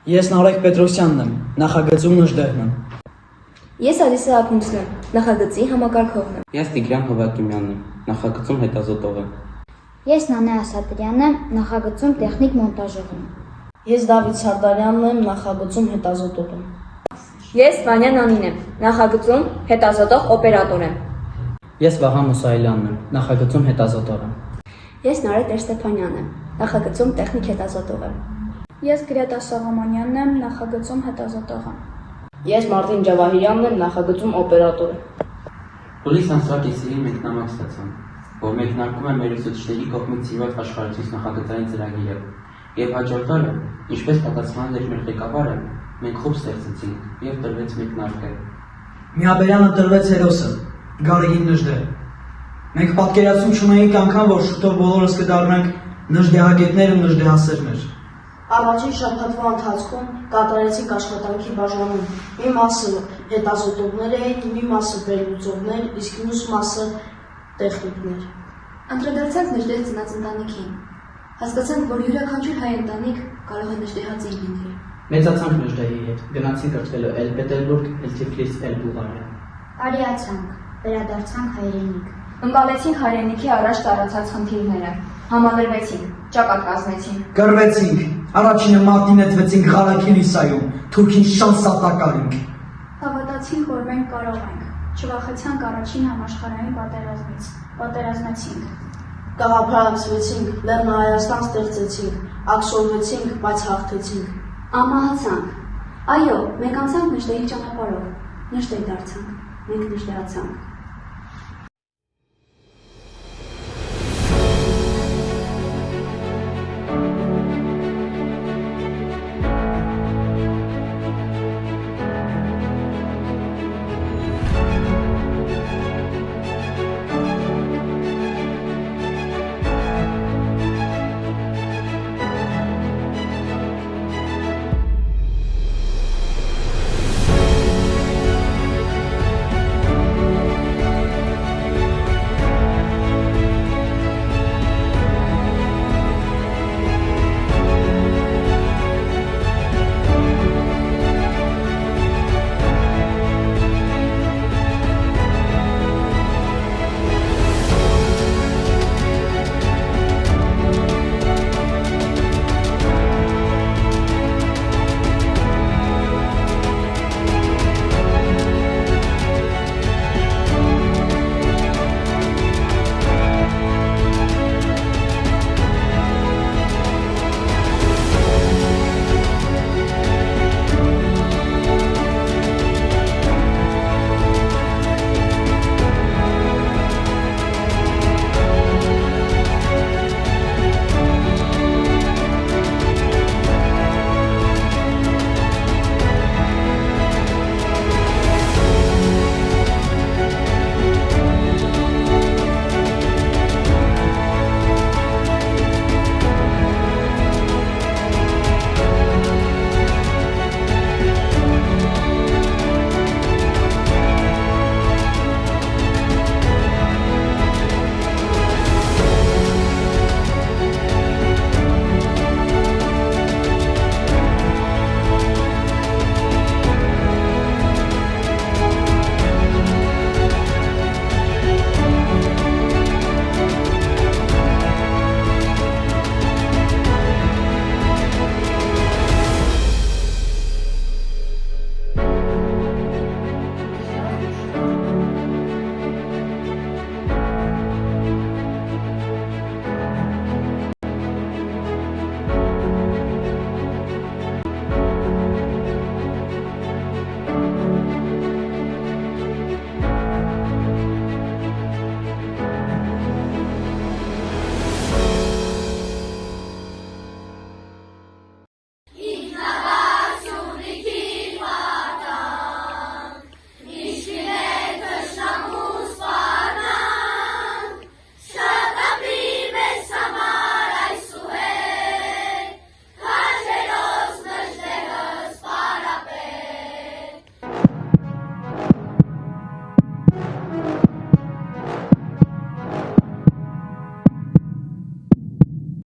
Ես Նարեկ Պետրոսյանն եմ, նախագծում նժդեղն եմ։ Ես Ալիսա Ափունցն եմ, նախագծի համակարգողն եմ։ Ես Տիգրան Հովակիմյանն եմ, նախագծում հետազոտող եմ։ Ես Նանե Ասատրյանն եմ, նախագծում տեխնիկ մոնտաժող եմ։ Ես Դավիթ Սարդարյանն եմ, նախագծում հետազոտող եմ։ Ես Վանյան Անին եմ, նախագծում հետազոտող օպերատոր եմ։ Ես Վահան Մուսայելյանն եմ, նախագծում հետազոտող եմ։ Ես Նարեկ Տեր-Ստեփանյանն եմ, նախագծում տեխնիկ հետազոտող եմ։ Ես Գրետա Սողոմոնյանն եմ, նախագծում հետազոտող եմ։ Ես Մարտին Ջավահիրյանն եմ, նախագծում օպերատոր եմ։ Հուլիս ամսվա կեսերին մեկնամակ ստացանք, որ մեկնարկում է մեր ուսուցիչների կողմից սիրված աշխարհացույց նախագծային ծրագիրը։ Եվ հաջորդ օրը, ինչպես պատասխանել էր մեր ղեկավարը, մենք խումբ ստեղծեցինք եւ տրվեց մեկնարկը։ Միաբերյանը տրվեց հերոսը, Գարեգին նժդեղ։ Մենք պատկերացում չունեինք անգամ, որ շուտով բոլորս կդառնանք նժդեհագետներ ու նժդեհասերներ։ Առաջին շաբաթվա ընթացքում կատարեցինք աշխատանքի բաժանում։ Մի մասը հետազոտողներ էին, մի մասը վերլուծողներ, իսկ մյուս մասը տեխնիկներ։ Անդրադարձանք նժդեհ ծնած ընտանիքին։ Հասկացանք, որ յուրաքանչյուր հայ ընտանիք կարող է նժդեհածին լինել։ Մեծացանք նժդեհի հետ, գնացինք կրթվելու էլ Պետերբուրգ, էլ Թիֆլիս, էլ Բուլղարիա։ Արիացանք, վերադարձանք հայրենիք։ Ընկալեցինք հայրենիքի առաջ տարածած խնդիրները, համալրվեցինք, ճակատ կազմեցինք։ Կռվեցինք, առաջինը մարտին էթվեցինք Ղարաքին Իսայում, թուրքին շան սատակարինք։ Հավատացինք, որ մենք կարող ենք։ Չվախեցանք առաջին համաշխարհային պատերազմից։ Պատերազմեցինք։ Գաղափարացվեցինք, Լեռնահայաստան ստեղծեցինք, աքսորվեցինք, բայց հաղթեցինք։ Ամահացանք։ Այո, մենք անցանք նժդեհի ճանապարհով, նժդեհ դարձանք, մենք նժդեհացանք։